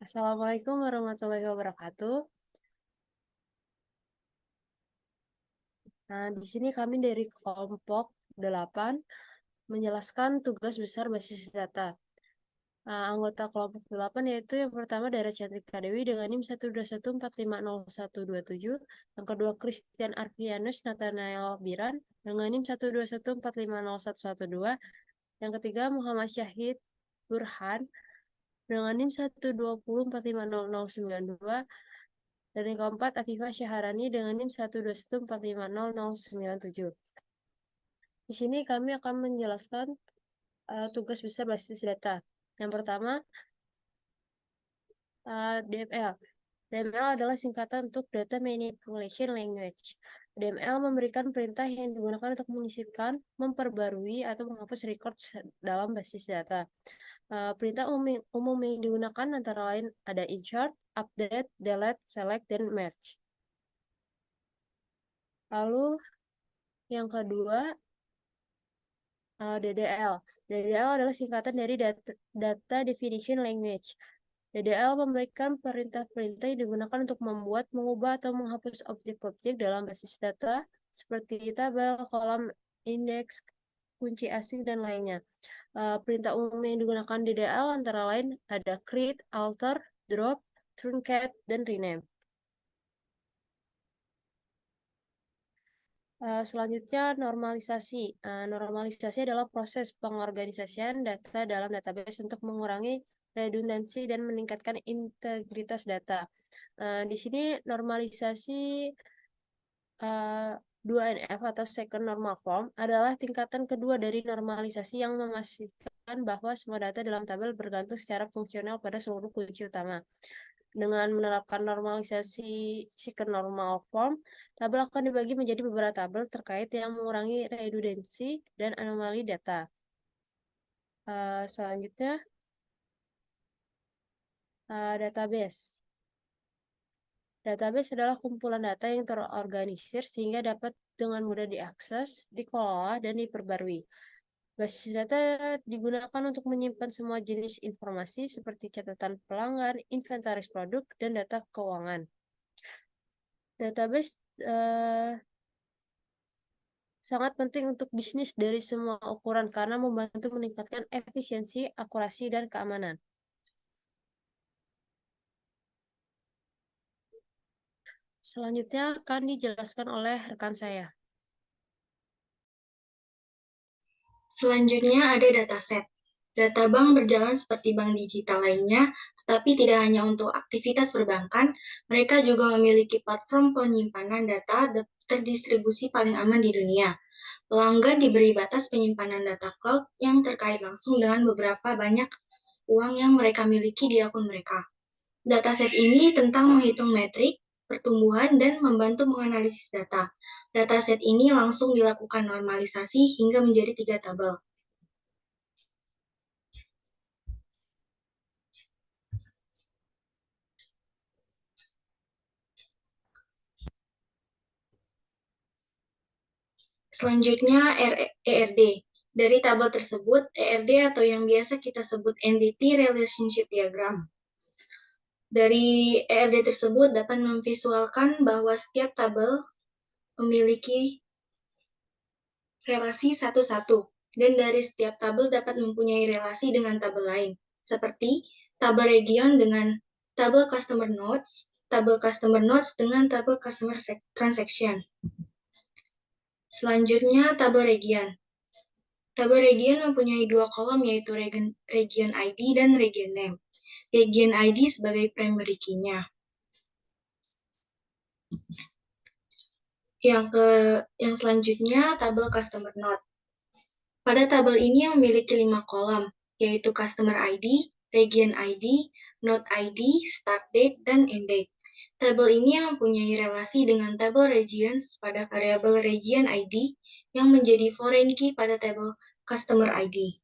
Assalamualaikum warahmatullahi wabarakatuh. Nah, di sini kami dari kelompok 8 menjelaskan tugas besar basis data. Anggota kelompok 8 yaitu yang pertama Dara Cantika Dewi dengan NIM 121450127, yang kedua Christian Arfianus Nathanael Biran dengan NIM 121450112, yang ketiga Muhammad Syahid Burhan dengan NIM 120450092, dan yang keempat, Afifah Syaharani dengan NIM 121450097. Di sini kami akan menjelaskan tugas besar basis data. Yang pertama, DML. DML adalah singkatan untuk Data Manipulation Language. DML memberikan perintah yang digunakan untuk menyisipkan, memperbarui, atau menghapus record dalam basis data. Perintah umum yang digunakan antara lain ada insert, update, delete, select, dan merge. Lalu yang kedua, DDL. DDL adalah singkatan dari Data Definition Language. DDL memberikan perintah-perintah yang digunakan untuk membuat, mengubah, atau menghapus objek-objek dalam basis data seperti tabel, kolom, indeks, kunci asing, dan lainnya. Perintah umum yang digunakan DDL antara lain ada create, alter, drop, truncate, dan rename. Selanjutnya, normalisasi. Normalisasi adalah proses pengorganisasian data dalam database untuk mengurangi redundansi dan meningkatkan integritas data. Di sini normalisasi 2NF atau second normal form adalah tingkatan kedua dari normalisasi yang memastikan bahwa semua data dalam tabel bergantung secara fungsional pada seluruh kunci utama. Dengan menerapkan normalisasi second normal form, tabel akan dibagi menjadi beberapa tabel terkait yang mengurangi redundansi dan anomali data. Selanjutnya, database. Database adalah kumpulan data yang terorganisir sehingga dapat dengan mudah diakses, dikelola, dan diperbarui. Basis data digunakan untuk menyimpan semua jenis informasi seperti catatan pelanggan, inventaris produk, dan data keuangan. Database sangat penting untuk bisnis dari semua ukuran karena membantu meningkatkan efisiensi, akurasi, dan keamanan. Selanjutnya akan dijelaskan oleh rekan saya. Selanjutnya ada dataset. Data bank berjalan seperti bank digital lainnya, tetapi tidak hanya untuk aktivitas perbankan, mereka juga memiliki platform penyimpanan data terdistribusi paling aman di dunia. Pelanggan diberi batas penyimpanan data cloud yang terkait langsung dengan beberapa banyak uang yang mereka miliki di akun mereka. Dataset ini tentang menghitung metrik, pertumbuhan, dan membantu menganalisis data. Dataset ini langsung dilakukan normalisasi hingga menjadi 3 tabel. Selanjutnya ERD. Dari tabel tersebut, ERD atau yang biasa kita sebut Entity Relationship Diagram. Dari ERD tersebut dapat memvisualkan bahwa setiap tabel memiliki relasi satu-satu, dan dari setiap tabel dapat mempunyai relasi dengan tabel lain, seperti tabel region dengan tabel customer notes dengan tabel customer transaction. Selanjutnya, tabel region. Tabel region mempunyai 2 kolom, yaitu region ID dan region name. Region ID sebagai primary key-nya. Yang selanjutnya, tabel customer note. Pada tabel ini memiliki 5 kolom, yaitu customer ID, region ID, note ID, start date, dan end date. Tabel ini mempunyai relasi dengan tabel regions pada variabel region ID yang menjadi foreign key pada tabel customer ID.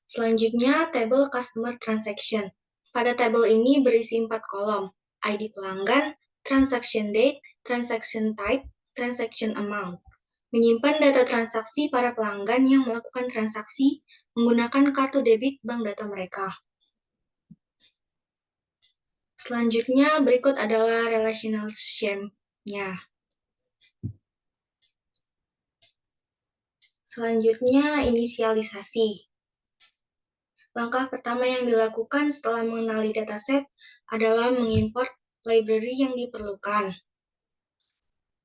Selanjutnya, tabel customer transaction. Pada tabel ini berisi 4 kolom, ID pelanggan, transaction date, transaction type, transaction amount. Menyimpan data transaksi para pelanggan yang melakukan transaksi menggunakan kartu debit bank data mereka. Selanjutnya berikut adalah relational scheme-nya. Selanjutnya inisialisasi. Langkah pertama yang dilakukan setelah mengenali dataset adalah mengimport library yang diperlukan.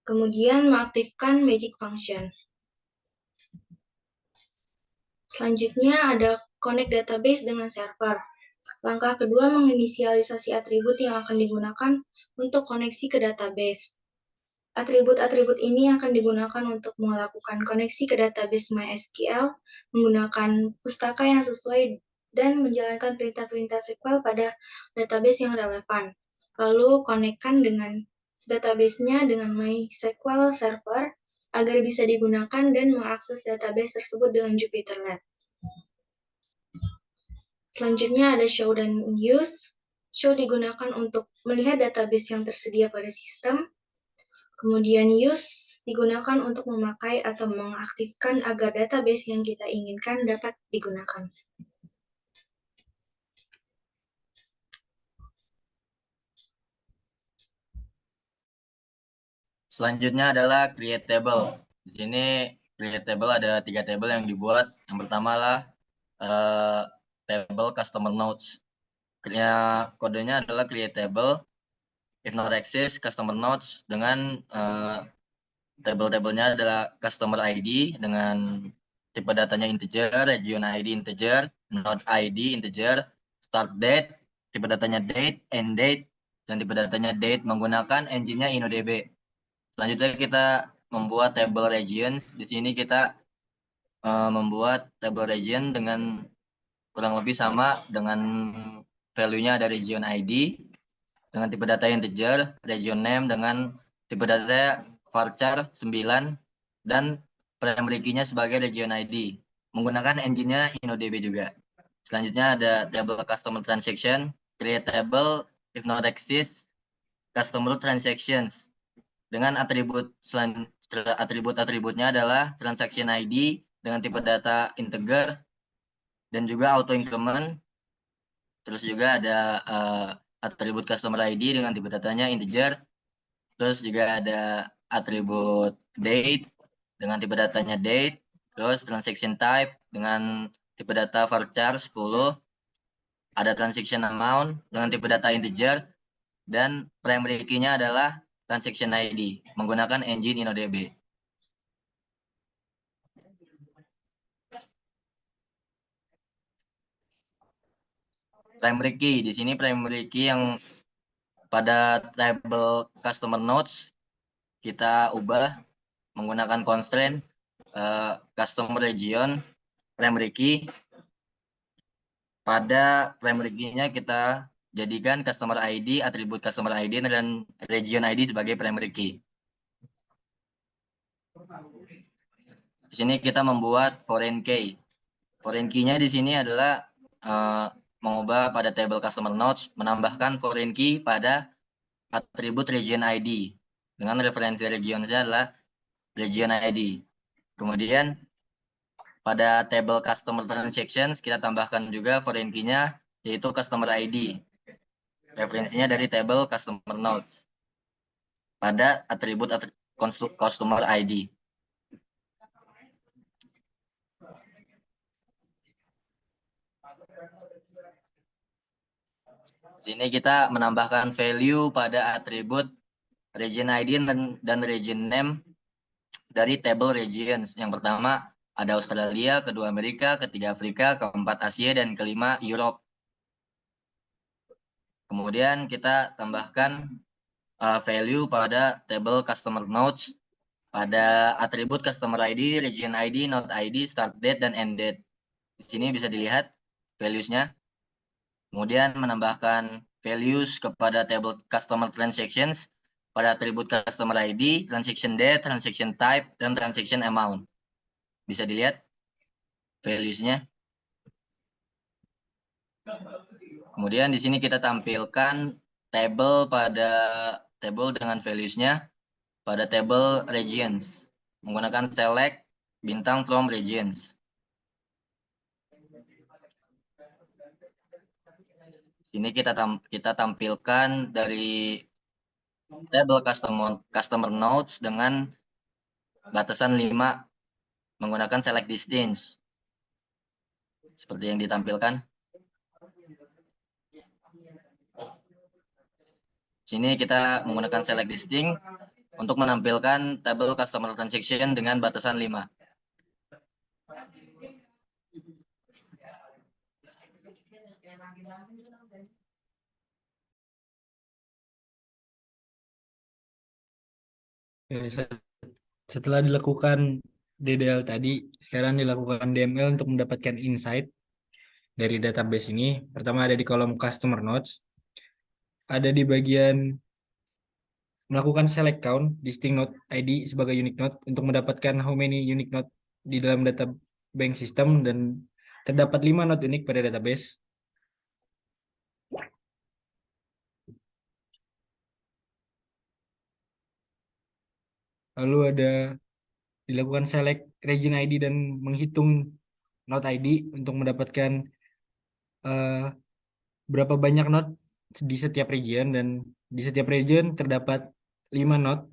Kemudian mengaktifkan magic function. Selanjutnya ada connect database dengan server. Langkah kedua menginisialisasi atribut yang akan digunakan untuk koneksi ke database. Atribut-atribut ini akan digunakan untuk melakukan koneksi ke database MySQL menggunakan pustaka yang sesuai dan menjalankan perintah-perintah SQL pada database yang relevan. Lalu konekkan dengan database-nya dengan MySQL Server agar bisa digunakan dan mengakses database tersebut dengan JupyterLab. Selanjutnya ada show dan use. Show digunakan untuk melihat database yang tersedia pada sistem. Kemudian use digunakan untuk memakai atau mengaktifkan agar database yang kita inginkan dapat digunakan. Selanjutnya adalah create table. Di sini create table ada 3 table yang dibuat. Yang pertama adalah table customer notes. Kodenya adalah create table if not exist customer notes dengan table-tablenya adalah customer ID dengan tipe datanya integer, region ID integer, node ID integer, start date, tipe datanya date, end date, dan tipe datanya date menggunakan engine-nya InnoDB. Selanjutnya kita membuat table regions. Di sini kita membuat table region dengan kurang lebih sama dengan value-nya ada region ID dengan tipe data integer, region name dengan tipe data varchar 9 dan primary key-nya sebagai region ID menggunakan engine-nya InnoDB juga. Selanjutnya ada table customer transaction, create table if not exist customer transactions dengan atribut-atributnya adalah transaction ID dengan tipe data integer dan juga auto increment. Terus juga ada atribut customer ID dengan tipe datanya integer. Terus juga ada atribut date dengan tipe datanya date. Terus transaction type dengan tipe data varchar 10. Ada transaction amount dengan tipe data integer. Dan primary key-nya adalah transaction ID menggunakan engine InnoDB. Primary key, di sini primary key yang pada table customer notes kita ubah menggunakan constraint customer region primary key. Pada primary key-nya kita jadikan customer ID, atribut customer ID dan region ID sebagai primary key. Di sini kita membuat foreign key. Foreign key-nya di sini adalah mengubah pada table customer notes, menambahkan foreign key pada atribut region ID dengan referensi regionnya adalah region ID. Kemudian pada table customer transactions kita tambahkan juga foreign key-nya yaitu customer ID. Referensinya dari table customer notes pada atribut customer ID. Sini kita menambahkan value pada atribut region ID dan region name dari table regions. Yang pertama ada Australia, kedua Amerika, ketiga Afrika, keempat Asia, dan kelima Europe. Kemudian kita tambahkan value pada table customer notes pada atribut customer ID, region ID, node ID, start date, dan end date. Di sini bisa dilihat values-nya. Kemudian menambahkan values kepada table customer transactions pada atribut customer ID, transaction date, transaction type, dan transaction amount. Bisa dilihat values-nya. Kemudian di sini kita tampilkan table dengan values-nya pada table regions menggunakan select bintang from regions. Sini kita tampilkan dari table customer notes dengan batasan 5 menggunakan select distance. Seperti yang ditampilkan. Sini kita menggunakan select distinct untuk menampilkan table customer transaction dengan batasan 5. Setelah dilakukan DDL tadi, sekarang dilakukan DML untuk mendapatkan insight dari database ini. Pertama ada di kolom customer notes, ada di bagian melakukan select count distinct node ID sebagai unique node untuk mendapatkan how many unique node di dalam data bank system, dan terdapat 5 node unik pada database. Lalu ada dilakukan select region ID dan menghitung node ID untuk mendapatkan berapa banyak node di setiap region, dan di setiap region terdapat 5 node.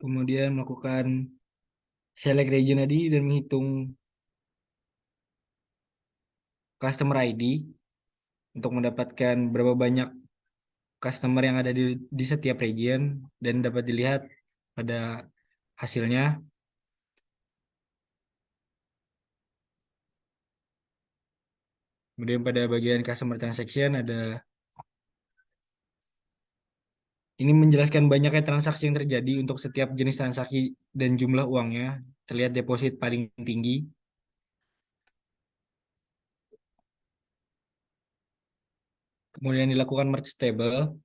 Kemudian melakukan select region ID dan menghitung customer ID untuk mendapatkan berapa banyak customer yang ada di setiap region, dan dapat dilihat pada hasilnya. Kemudian pada bagian customer transaction ini menjelaskan banyaknya transaksi yang terjadi untuk setiap jenis transaksi dan jumlah uangnya. Terlihat deposit paling tinggi. Kemudian dilakukan merge table.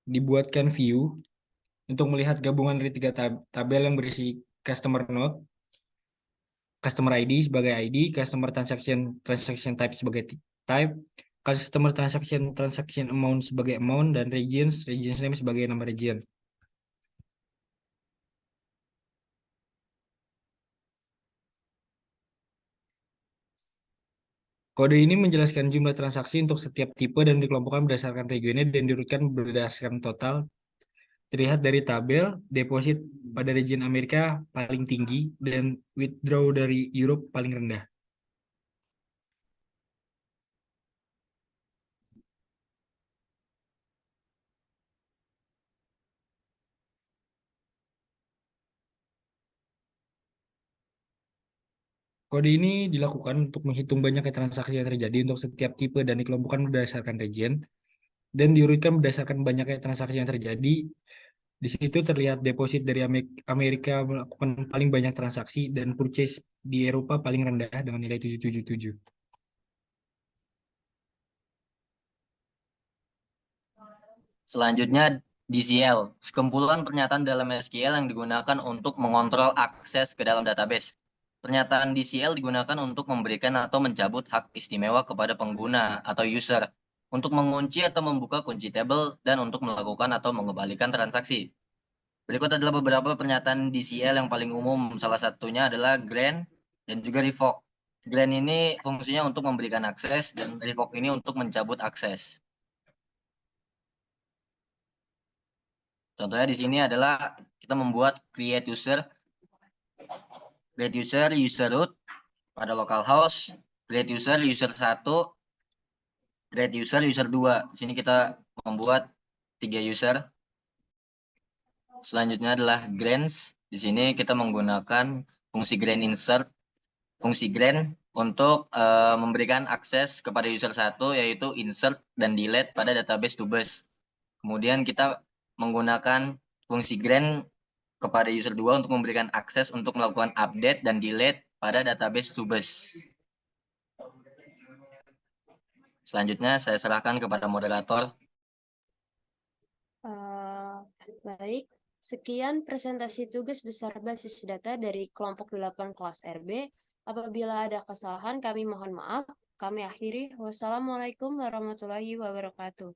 Dibuatkan view untuk melihat gabungan dari 3 tabel yang berisi customer node, customer ID sebagai ID, customer transaction type sebagai type, customer transaction amount sebagai amount, dan regions name sebagai nama region. Kode ini menjelaskan jumlah transaksi untuk setiap tipe dan dikelompokkan berdasarkan regionnya dan diurutkan berdasarkan total. Terlihat dari tabel, deposit pada region Amerika paling tinggi dan withdraw dari Europe paling rendah. Kode ini dilakukan untuk menghitung banyaknya transaksi yang terjadi untuk setiap tipe dan dikelompokkan berdasarkan region, dan diurutkan berdasarkan banyaknya transaksi yang terjadi. Di situ terlihat deposit dari Amerika melakukan paling banyak transaksi dan purchase di Eropa paling rendah dengan nilai 777. Selanjutnya DCL, sekumpulan pernyataan dalam SQL yang digunakan untuk mengontrol akses ke dalam database. Pernyataan DCL digunakan untuk memberikan atau mencabut hak istimewa kepada pengguna atau user, untuk mengunci atau membuka kunci table, dan untuk melakukan atau mengembalikan transaksi. Berikut adalah beberapa pernyataan DCL yang paling umum. Salah satunya adalah grant dan juga revoke. Grant ini fungsinya untuk memberikan akses, dan revoke ini untuk mencabut akses. Contohnya di sini adalah kita membuat create user root pada localhost, create user 1, create user 2. Di sini kita membuat 3 user. Selanjutnya adalah grants. Di sini kita menggunakan fungsi grant insert, fungsi grant untuk memberikan akses kepada user 1, yaitu insert dan delete pada database to bus. Kemudian kita menggunakan fungsi grant kepada user 2 untuk memberikan akses untuk melakukan update dan delete pada database to bus. Selanjutnya saya serahkan kepada moderator. Baik, sekian presentasi tugas besar basis data dari kelompok 8 kelas RB. Apabila ada kesalahan, kami mohon maaf. Kami akhiri. Wassalamualaikum warahmatullahi wabarakatuh.